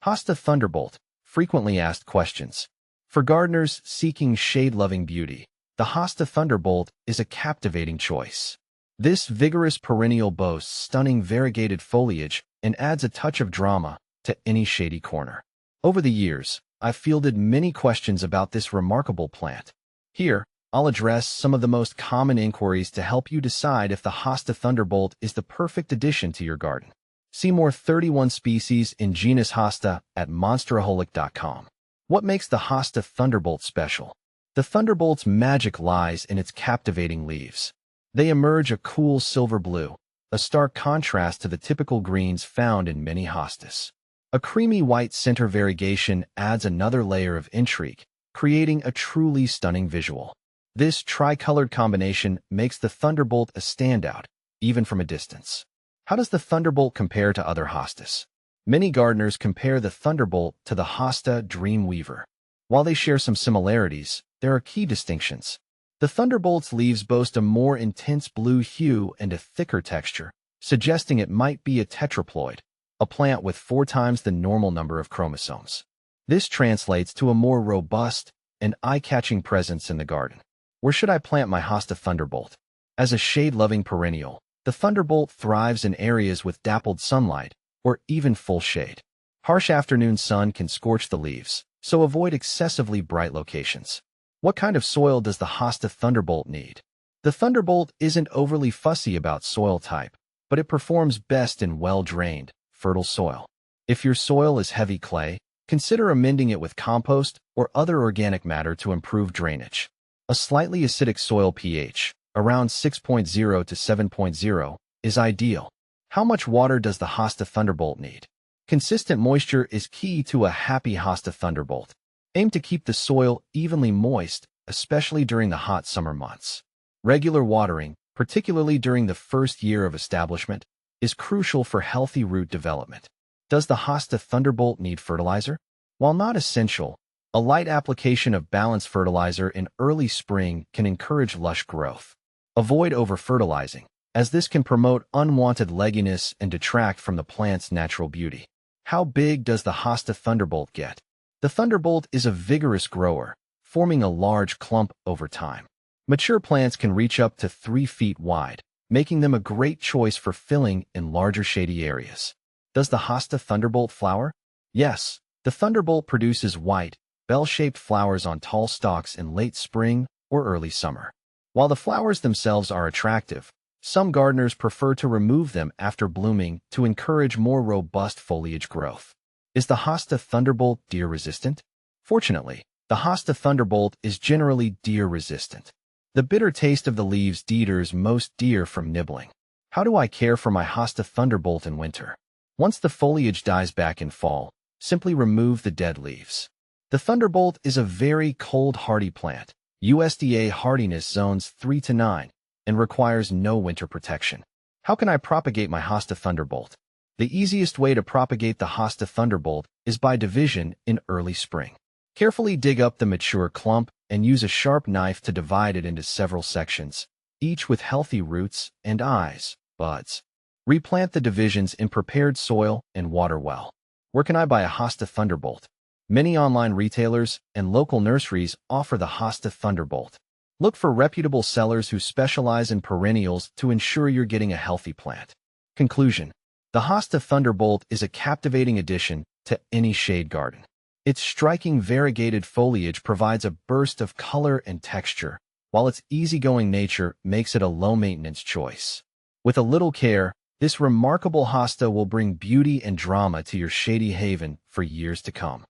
Hosta Thunderbolt, frequently asked questions. For gardeners seeking shade-loving beauty, the Hosta Thunderbolt is a captivating choice. This vigorous perennial boasts stunning variegated foliage and adds a touch of drama to any shady corner. Over the years, I've fielded many questions about this remarkable plant. Here, I'll address some of the most common inquiries to help you decide if the Hosta Thunderbolt is the perfect addition to your garden. See more 31 species in genus Hosta at monsteraholic.com. What makes the Hosta Thunderbolt special? The Thunderbolt's magic lies in its captivating leaves. They emerge a cool silver blue, a stark contrast to the typical greens found in many hostas. A creamy white center variegation adds another layer of intrigue, creating a truly stunning visual. This tricolored combination makes the Thunderbolt a standout, even from a distance. How does the Thunderbolt compare to other hostas? Many gardeners compare the Thunderbolt to the Hosta Dreamweaver. While they share some similarities, there are key distinctions. The Thunderbolt's leaves boast a more intense blue hue and a thicker texture, suggesting it might be a tetraploid, a plant with 4 times the normal number of chromosomes. This translates to a more robust and eye-catching presence in the garden. Where should I plant my Hosta Thunderbolt? As a shade-loving perennial, the Thunderbolt thrives in areas with dappled sunlight or even full shade. Harsh afternoon sun can scorch the leaves, so avoid excessively bright locations. What kind of soil does the Hosta Thunderbolt need? The Thunderbolt isn't overly fussy about soil type, but it performs best in well-drained, fertile soil. If your soil is heavy clay, consider amending it with compost or other organic matter to improve drainage. A slightly acidic soil pH, around 6.0 to 7.0, is ideal. How much water does the Hosta Thunderbolt need? Consistent moisture is key to a happy Hosta Thunderbolt. Aim to keep the soil evenly moist, especially during the hot summer months. Regular watering, particularly during the first year of establishment, is crucial for healthy root development. Does the Hosta Thunderbolt need fertilizer? While not essential, a light application of balanced fertilizer in early spring can encourage lush growth. Avoid over-fertilizing, as this can promote unwanted legginess and detract from the plant's natural beauty. How big does the Hosta Thunderbolt get? The Thunderbolt is a vigorous grower, forming a large clump over time. Mature plants can reach up to 3 feet wide, making them a great choice for filling in larger shady areas. Does the Hosta Thunderbolt flower? Yes, the Thunderbolt produces white, bell-shaped flowers on tall stalks in late spring or early summer. While the flowers themselves are attractive, some gardeners prefer to remove them after blooming to encourage more robust foliage growth. Is the Hosta Thunderbolt deer-resistant? Fortunately, the Hosta Thunderbolt is generally deer-resistant. The bitter taste of the leaves deters most deer from nibbling. How do I care for my Hosta Thunderbolt in winter? Once the foliage dies back in fall, simply remove the dead leaves. The Thunderbolt is a very cold-hardy plant, USDA hardiness zones 3 to 9, and requires no winter protection. How can I propagate my Hosta Thunderbolt? The easiest way to propagate the Hosta Thunderbolt is by division in early spring. Carefully dig up the mature clump and use a sharp knife to divide it into several sections, each with healthy roots and buds. Replant the divisions in prepared soil and water well. Where can I buy a Hosta Thunderbolt? Many online retailers and local nurseries offer the Hosta Thunderbolt. Look for reputable sellers who specialize in perennials to ensure you're getting a healthy plant. Conclusion: the Hosta Thunderbolt is a captivating addition to any shade garden. Its striking variegated foliage provides a burst of color and texture, while its easygoing nature makes it a low-maintenance choice. With a little care, this remarkable hosta will bring beauty and drama to your shady haven for years to come.